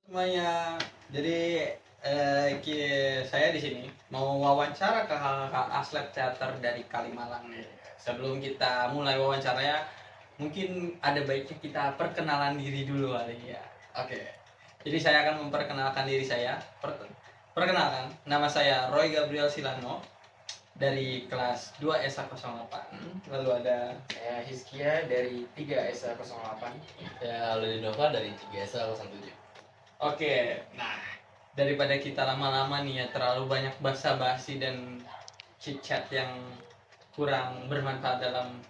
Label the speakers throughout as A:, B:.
A: Semuanya. Jadi saya di sini mau wawancara ke kakak Aslep Teater dari Kalimalang nih. Sebelum kita mulai wawancaranya, mungkin ada baiknya kita perkenalan diri dulu kali ya. Oke. Jadi saya akan memperkenalkan diri saya. Perkenalkan, nama saya Roy Gabriel Silano dari kelas 2 SA08. Lalu ada
B: Saya Hizkia dari 3 SA08.
C: Saya Aludin Nova dari 3SA07.
A: Oke, nah daripada kita lama-lama nih ya terlalu banyak basa-basi dan chit-chat yang kurang bermanfaat dalam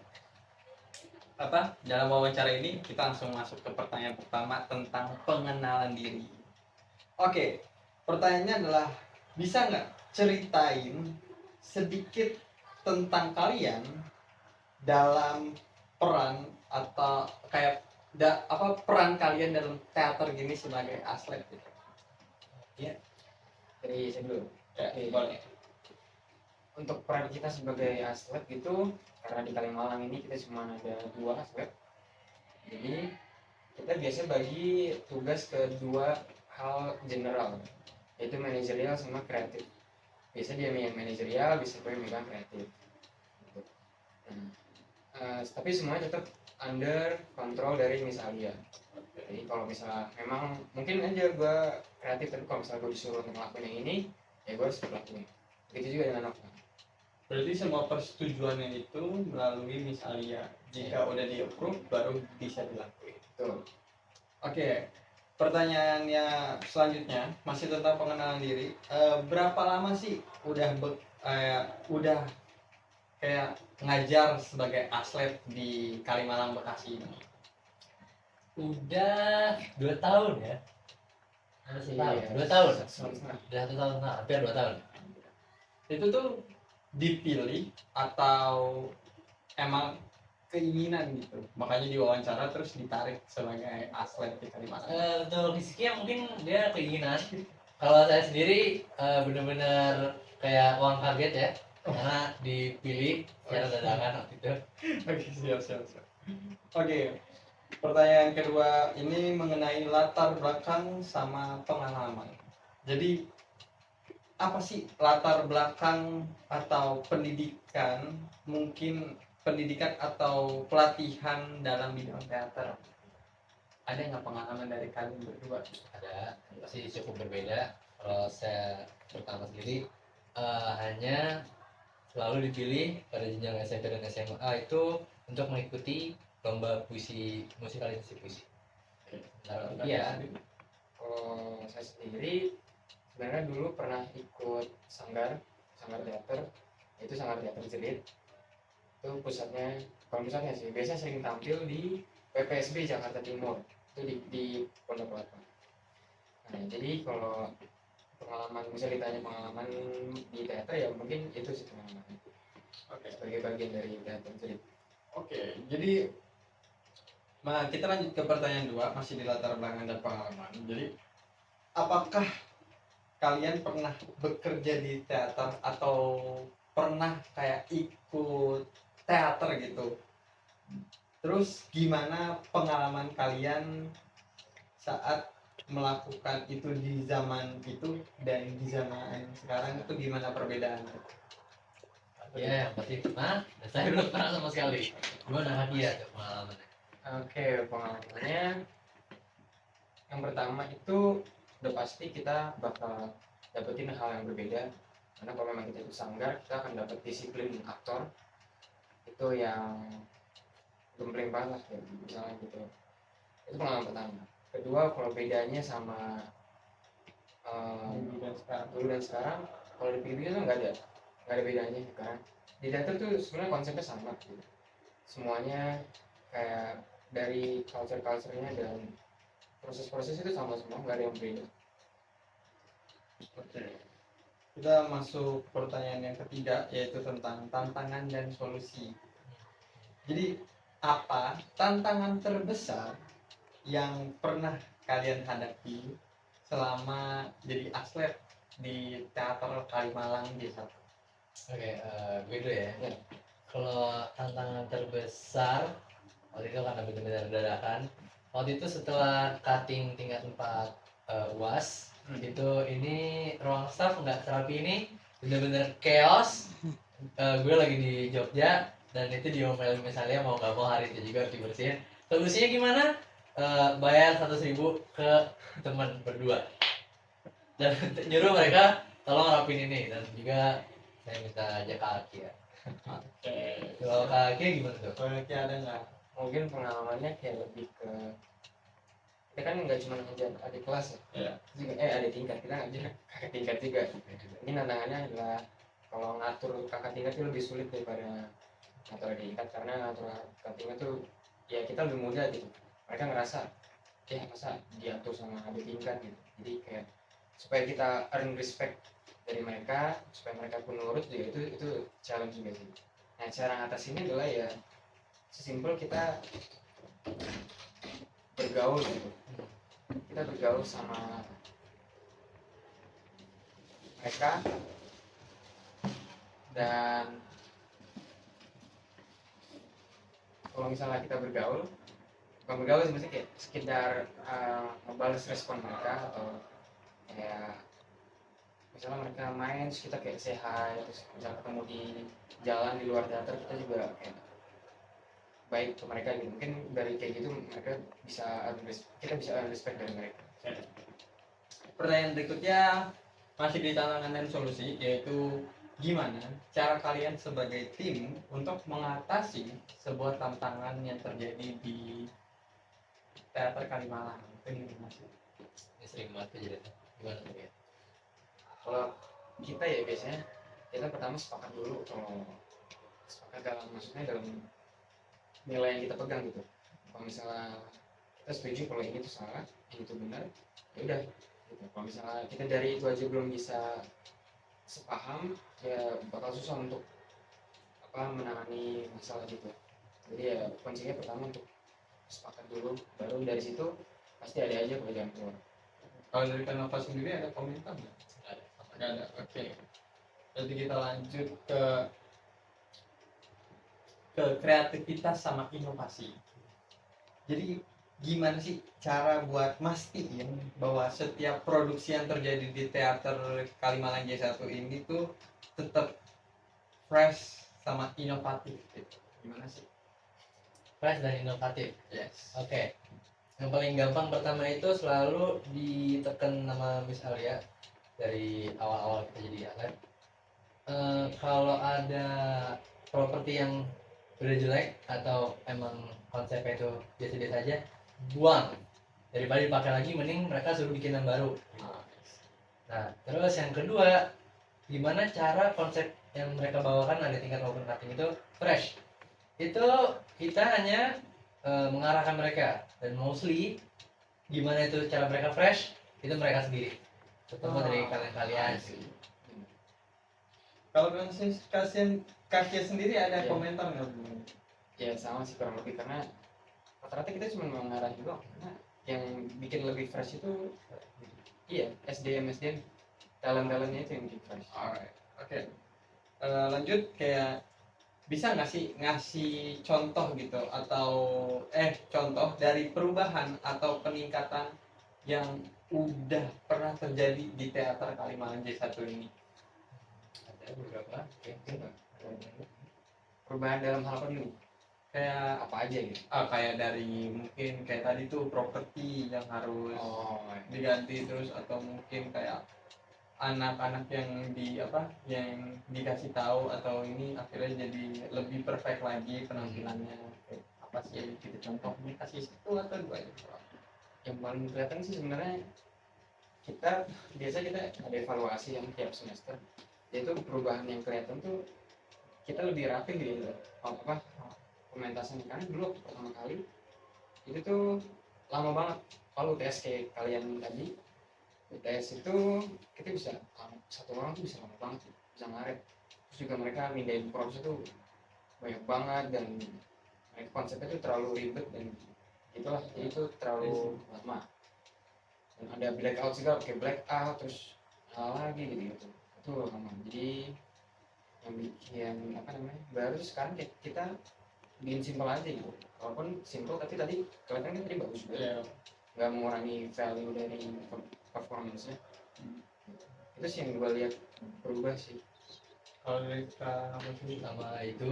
A: wawancara ini, kita langsung masuk ke pertanyaan pertama tentang pengenalan diri. Oke, pertanyaannya adalah bisa nggak ceritain sedikit tentang kalian dalam peran atau kayak peran kalian dalam teater gini sebagai Aslep gitu.
B: Dari saya dulu.
A: Ya,
B: Oke.
A: boleh.
B: Untuk peran kita sebagai Aslep gitu, karena di Kalimalang ini kita cuma ada 2 Aslep. Jadi kita biasa bagi tugas ke 2 hal general, yaitu manajerial sama kreatif. Biasa dia yang manajerial, bisa gue megang kreatif. Gitu. Tapi semuanya tetap under kontrol dari Miss Alia. Jadi kalau misalnya memang mungkin aja gue kreatif, tapi kalau misalnya gue disuruh untuk ngelakuin yang ini, ya gue harus lakuin. Begitu juga dengan Nova.
A: Berarti semua persetujuannya itu melalui Miss Alia. Jika udah di-approve baru bisa dilakuin.
B: Betul.
A: Oke. Pertanyaannya selanjutnya masih tentang pengenalan diri. Berapa lama sih udah kayak ngajar sebagai Aslep di Kalimalang Bekasi ini?
C: Udah 2 tahun ya. Ada setahun. 2 tahun. Udah 1 tahun, hampir 2 tahun.
A: Itu tuh dipilih atau emang keinginan gitu, makanya diwawancara terus ditarik sebagai Aslep di Kalimantan?
C: Untuk Rizky mungkin dia keinginan. Kalau saya sendiri benar-benar kayak uang kaget ya, karena dipilih secara dadakan waktu itu.
A: Oke, siap. Oke, pertanyaan kedua ini mengenai latar belakang sama pengalaman. Jadi apa sih latar belakang atau pendidikan, mungkin pendidikan atau pelatihan dalam bidang teater? Ada nggak pengalaman dari kalian berdua?
C: Ada, masih cukup berbeda. Kalau saya pertama sendiri hanya selalu dipilih pada jenjang SMP dan SMA itu untuk mengikuti lomba puisi, musikalisasi puisi.
B: Iya. Kalau saya sendiri sebenarnya dulu pernah ikut sanggar teater, itu Sanggar Teater Jelit. Itu pusatnya sih biasanya sering tampil di PPSB Jakarta Timur, itu di Pondok Kelapa. Nah, jadi kalau pengalaman, bisa ditanya pengalaman di teater, ya mungkin itu sih pengalaman.
A: Oke.
B: Sebagai bagian dari teater Jelit.
A: Oke, jadi kita lanjut ke pertanyaan 2, masih di latar belakang dan pengalaman. Jadi, apakah kalian pernah bekerja di teater atau pernah kayak ikut teater gitu? Terus gimana pengalaman kalian saat melakukan itu di zaman itu dan di zaman sekarang, itu gimana perbedaannya?
C: Ya, yang pasti pernah, dan saya belum pernah sama sekali. Gimana dia tuh pengalamannya?
B: Oke, pengalamannya yang pertama itu udah pasti kita bakal dapetin hal yang berbeda, karena kalau memang kita ikut sanggar, kita akan dapat disiplin aktor itu yang gembling banget lah, kayak misalnya gitu. Itu pengalaman pertama. Kedua, kalau bedanya sama dulu dan sekarang, kalau dipikir itu nggak ada bedanya, karena di teater tuh sebenarnya konsepnya sama gitu. Semuanya kayak dari culture-nya dan proses-proses itu sama semua, nggak ada yang beda.
A: Oke. Kita masuk pertanyaan yang ketiga, yaitu tentang tantangan dan solusi. Jadi, apa tantangan terbesar yang pernah kalian hadapi selama jadi Aslep di Teater Kalimalang D1?
C: Oke, gue dulu ya. Kalau tantangan terbesar waktu itu karena benar-benar dadakan. Waktu itu setelah cutting tingkat 4 UAS itu ini ruang staff nggak serapi ini, bener-bener chaos. Gue lagi di Jogja dan itu diomelin misalnya mau nggak mau hari itu juga harus dibersihin. Solusinya gimana? Bayar 100.000 ke teman berdua dan nyuruh mereka tolong rapin ini, dan juga saya minta aja kaki ya. Kalau kaki gimana tuh?
A: Kalau ada nggak?
B: Mungkin pengalamannya kayak lebih ke kita kan nggak cuma ngajar adik kelas ya,
A: Iya.
B: juga adik tingkat, kita ngajar kakak tingkat juga. Ini tantangannya adalah kalau ngatur kakak tingkat itu lebih sulit daripada ngatur adik tingkat, karena ngatur kakak tingkat tuh ya kita lebih mudah gitu. Mereka ngerasa ya masa diatur sama adik tingkat gitu, jadi kayak supaya kita earn respect dari mereka, supaya mereka pun nurut juga, itu challenge juga sih. Nah cara ngatasinnya adalah ya sesimpel kita bergaul gitu, kita bergaul sama mereka, dan kalau misalnya kita bergaul, bukan bergaul sih, maksudnya kayak sekedar ngebales respon mereka, atau kayak misalnya mereka main terus kita kayak say hi, terus misalnya ketemu di jalan di luar teater, kita juga kayak baik ke mereka gitu. Mungkin dari kayak gitu mereka bisa kita bisa earn respect dari mereka.
A: Pertanyaan berikutnya masih di tantangan dan solusi, yaitu gimana cara kalian sebagai tim untuk mengatasi sebuah tantangan yang terjadi di teater Kalimalang. Ini masih
C: Ini sering banget kejadian. Gimana tuh ya?
B: Kalau kita ya biasanya kita pertama sepakat dulu, kalau sepakat dalam maksudnya dalam nilai yang kita pegang gitu. Kalau misalnya kita setuju kalau ini tuh salah, ini tuh benar, ya udah gitu. Kalau misalnya kita dari itu aja belum bisa sepaham, ya bakal susah untuk menangani masalah gitu. Jadi ya kuncinya pertama untuk sepakat dulu, baru dari situ pasti ada aja perbedaan keluar.
A: kalau dari Kanova sendiri ada komentar nggak? Nggak ada. Oke. Jadi kita lanjut ke kreativitas sama inovasi. Jadi gimana sih cara buat mastiin bahwa setiap produksi yang terjadi di teater Kalimalang J1 ini tuh tetap fresh sama inovatif gitu. Gimana sih?
C: Fresh dan inovatif.
A: Yes.
C: Oke. Yang paling gampang pertama itu selalu ditekan nama Miss Alia dari awal-awal kita jadi atlet. Kalau ada properti yang udah jelek atau emang konsepnya itu biasa-biasa aja, buang. Daripada dipakai lagi, mending mereka suruh bikin yang baru. Nah, terus yang kedua, gimana cara konsep yang mereka bawakan ada tingkat maupun cutting itu fresh. Itu kita hanya mengarahkan mereka, dan mostly gimana itu cara mereka fresh itu mereka sendiri, terutama dari kalian-kalian.
A: Kalau kasihan sendiri ada
B: Iya.
A: komentar nggak?
B: Ya sama sih kurang lebih, karena rata-rata kita cuma mengarah juga, karena yang bikin lebih fresh itu iya SDM talent-talentnya itu yang bikin fresh.
A: Alright, oke. Lanjut, kayak bisa nggak sih ngasih contoh gitu, atau contoh dari perubahan atau peningkatan yang udah pernah terjadi di teater Kalimalang J1 ini?
C: Ada beberapa.
B: Perubahan dalam hal apa dulu?
A: Kayak
B: Apa aja gitu?
A: kayak dari mungkin kayak tadi tuh properti yang harus diganti terus, atau mungkin kayak anak-anak yang yang dikasih tahu atau ini akhirnya jadi lebih perfect lagi penampilannya. Kayak apa sih gitu contohnya, kasih satu atau dua aja.
B: Yang paling kelihatan sih sebenarnya kita ada evaluasi yang tiap semester, yaitu perubahan yang kelihatan tuh kita lebih rapi gitu pementasannya. Karena dulu waktu pertama kali itu tuh lama banget. Kalau UTS kayak kalian tadi, UTS itu kita bisa satu orang tuh bisa lama banget, bisa ngaret. Terus juga mereka mindahin proses tuh banyak banget, dan mereka konsepnya tuh terlalu ribet dan itulah, jadi itu terlalu lama. Dan ada blackout juga, kayak blackout terus lagi gitu itu lama. Jadi yang bikin baru sekarang kayak kita bikin simpel aja gitu, walaupun simpel tapi tadi kelihatan kan tadi bagus juga. Nggak mengurangi value dari performance-nya. Itu sih yang gue lihat berubah sih.
A: Kalau dari kamu sendiri
C: Sama itu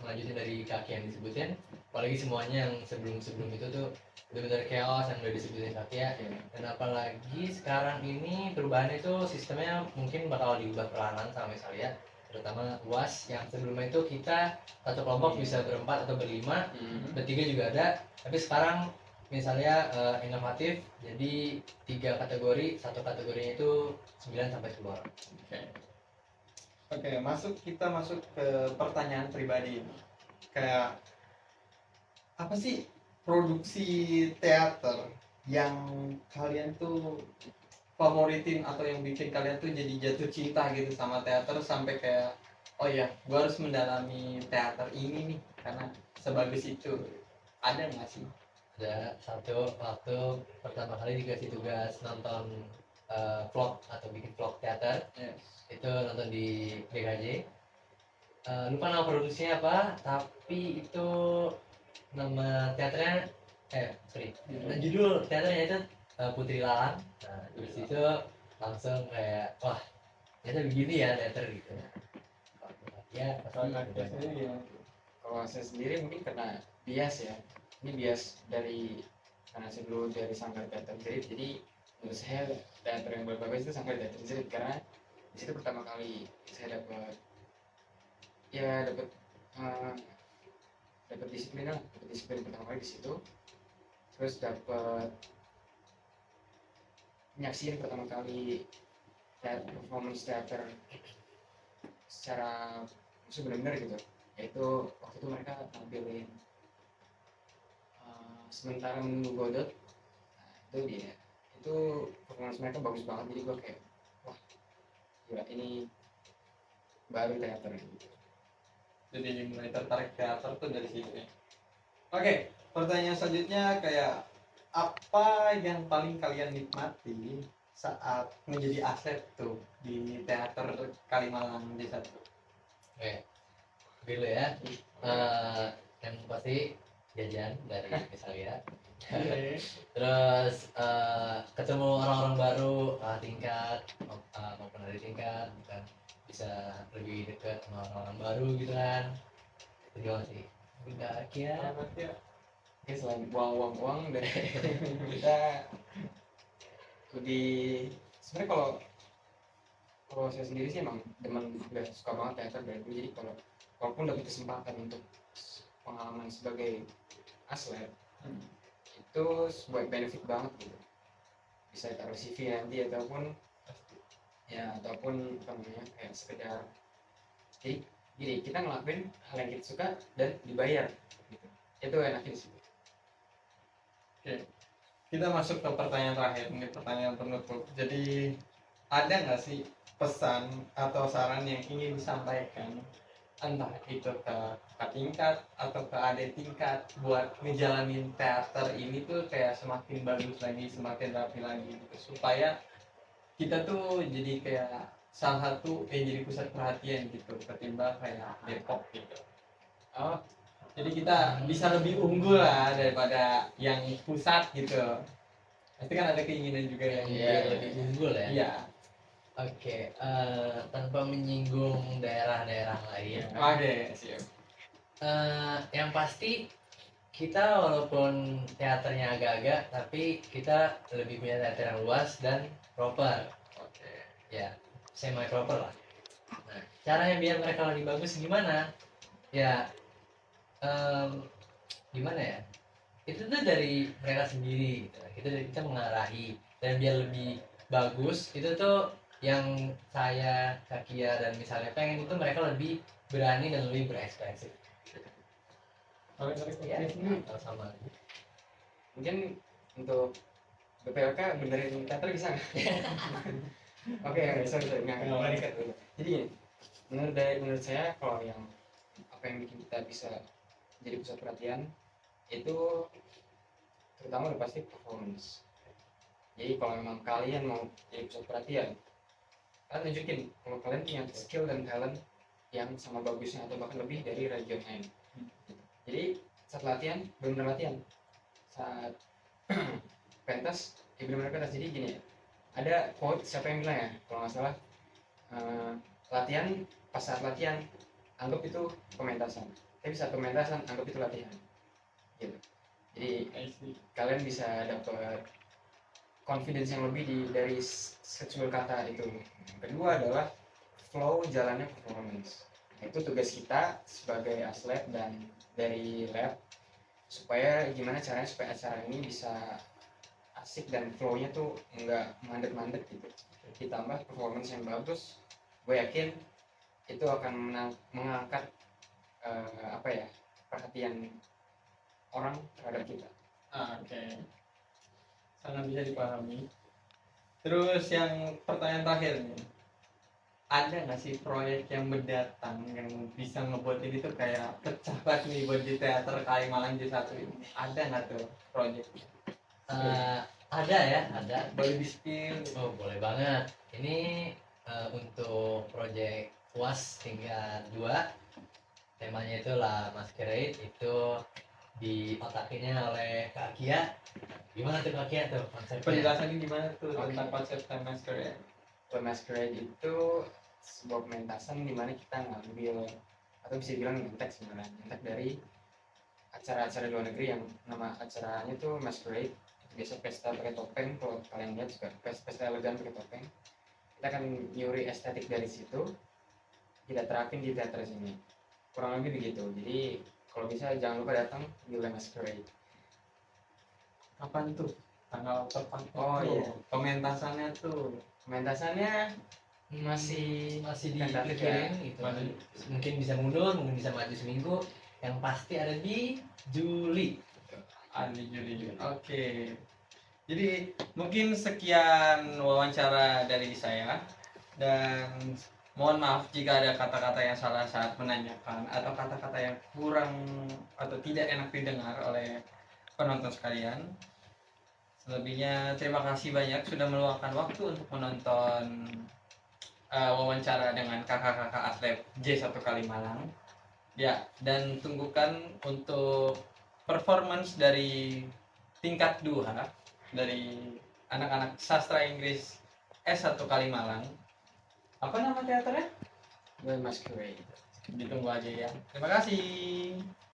C: melanjutin dari kaki yang disebutin, apalagi semuanya yang sebelum itu tuh benar-benar chaos yang udah disebutin kaki ya. Dan apalagi sekarang ini perubahannya itu sistemnya mungkin bakal diubah perlahan sama misalnya, terutama UAS yang sebelumnya itu kita satu kelompok bisa berempat atau berlima, bertiga juga ada, tapi sekarang misalnya inovatif jadi 3 kategori, satu kategorinya itu 9 sampai 10 orang.
A: Oke, kita masuk ke pertanyaan pribadi. Kayak apa sih produksi teater yang kalian tuh favoritin atau yang bikin kalian tuh jadi jatuh cinta gitu sama teater sampai kayak oh ya, gua harus mendalami teater ini nih karena sebagus itu. Ada nggak sih?
C: Ada satu waktu pertama kali dikasih tugas nonton vlog atau bikin vlog teater, itu nonton di DKJ. Lupa nama produksinya apa, tapi itu nama teaternya judul teaternya itu Putri Lalang. Nah dari situ langsung kayak wah ternyata begini ya teater gitu ya.
A: Kalau
C: Pasti
A: Nadia sendiri gimana?
B: Kalau saya sendiri mungkin karena bias ya, ini bias dari karena saya dulu dari Sanggar Teater Jerit, jadi menurut saya teater yang bagus itu Sanggar Teater Jerit karena di situ pertama kali saya dapat dapat disiplin pertama kali di situ, terus dapat nyaksiin pertama kali performance teater secara benar-benar gitu, yaitu waktu itu mereka tampilin sementara menunggu Godot. Nah, itu performance mereka bagus banget, jadi gue kayak wah gila, ini baru teater gitu.
A: Jadi mulai tertarik teater tuh dari situ ya. Oke, pertanyaan selanjutnya kayak apa yang paling kalian nikmati saat menjadi atlet tuh di teater Kalimalang Desa tuh?
C: Oke, dulu ya. Yang pasti jajan dari misalnya. Terus ketemu orang-orang baru tingkat maupun dari tingkat, kan bisa lebih dekat sama orang-orang baru gitu kan. Itu doang sih. Udah ya.
B: Oke, selain uang dari kita lebih sebenarnya kalau saya sendiri sih emang udah suka banget teater dari dulu, jadi walaupun dapat kesempatan untuk pengalaman sebagai atlet itu sebuah benefit banget gitu, bisa taruh CV nanti ataupun apa namanya kayak sekedar jadi gini, kita ngelakuin hal yang kita suka dan dibayar gitu, itu enakin sih.
A: Oke, kita masuk ke pertanyaan terakhir, ini pertanyaan penutup. Jadi ada nggak sih pesan atau saran yang ingin disampaikan entah itu ke tingkat atau ke adik tingkat buat ngejalanin teater ini tuh kayak semakin bagus lagi, semakin rapi lagi gitu, supaya kita tuh jadi kayak salah satu yang jadi pusat perhatian gitu ketimbang kayak Depok gitu. Oh, jadi kita bisa lebih unggul lah daripada yang pusat gitu. Pasti kan ada keinginan juga yang
C: Lebih unggul ya.
A: Iya.
C: Oke, tanpa menyinggung daerah-daerah lain.
A: Oke, siap.
C: Yang pasti kita walaupun teaternya agak-agak, tapi kita lebih punya teater yang luas dan proper.
A: Oke.
C: Ya, semi proper lah. Nah, caranya biar mereka lebih bagus gimana? Ya, gimana ya? Itu tuh dari mereka sendiri. Gitu. Kita mengarahi dan biar lebih bagus itu tuh yang saya, Kakia dan misalnya pengen itu mereka lebih berani dan lebih berekspresi. Ya, sama.
B: Mungkin untuk BPLK benerin teater bisa nggak? Oke, sorry nggak dikat dulu. Jadi menurut saya kalau yang apa yang bikin kita bisa jadi pusat perhatian itu terutama udah pasti performance. Jadi kalau memang kalian mau jadi pusat perhatian, kalian tunjukin kalau kalian punya skill dan talent yang sama bagusnya atau bahkan lebih dari region lain. Jadi saat latihan, benar-benar latihan. Saat pentas, benar-benar pentas. Jadi gini ya, ada quote siapa yang bilang ya kalau nggak salah, latihan pas saat latihan anggap itu pementasan, tapi saat pementasan anggap itu latihan gitu. Jadi
A: I see.
B: kalian bisa dapat confidence yang lebih dari secuil kata itu. Kedua adalah flow jalannya performance. Nah, itu tugas kita sebagai atlet dan dari lab supaya gimana caranya supaya acara ini bisa asik dan flow-nya tuh nggak mandet-mandet gitu. Ditambah performance yang bagus, gue yakin itu akan mengangkat apa ya, perhatian orang terhadap kita.
A: Oke, sangat bisa dipahami. Terus yang pertanyaan terakhir nih, ada nggak sih proyek yang mendatang yang bisa ngebuat ini tuh kayak pecah banget nih buat di teater Kalimalang J1 ini? Ada nggak tuh proyek?
C: Ada ya, ada.
A: Boleh di spill?
C: Oh, boleh banget. Ini untuk project UAS tingkat 2. Temanya itu lah Masquerade, itu diotakinnya oleh Kak Kia. Gimana tuh Kak Kia tuh konsepnya?
A: Penjelasannya gimana tuh
B: Oke.
A: tentang konsep Time Masquerade?
B: Masquerade itu sebuah pementasan di mana kita ngambil atau bisa dibilang nyentek sebenarnya, nyentek dari acara-acara luar negeri yang nama acaranya tuh Masquerade. Biasa pesta pakai topeng, kalau kalian lihat juga pesta elegan pakai topeng. Kita akan nyuri estetik dari situ, kita terapin di teater sini. Kurang lebih begitu. Jadi kalau bisa jangan lupa datang di Le Masquerade.
A: Kapan tuh? Tanggal tepat?
B: Oh, iya.
A: Pementasannya tuh.
B: Pementasannya masih tentatif
C: dipikirin
B: ya.
C: gitu. Mungkin bisa mundur, mungkin bisa maju seminggu. Yang pasti ada di Juli.
A: Andi Juli. Oke. Jadi mungkin sekian wawancara dari saya, dan mohon maaf jika ada kata-kata yang salah saat menanyakan atau kata-kata yang kurang atau tidak enak didengar oleh penonton sekalian. Selebihnya terima kasih banyak sudah meluangkan waktu untuk menonton wawancara dengan kakak-kakak atlet J1 Kalimalang. Ya, dan tunggukan untuk performance dari tingkat 2 dari anak-anak sastra Inggris S1 Kalimalang. Apa nama teaternya?
B: Le Masquerade.
A: Ditunggu aja ya. Terima kasih.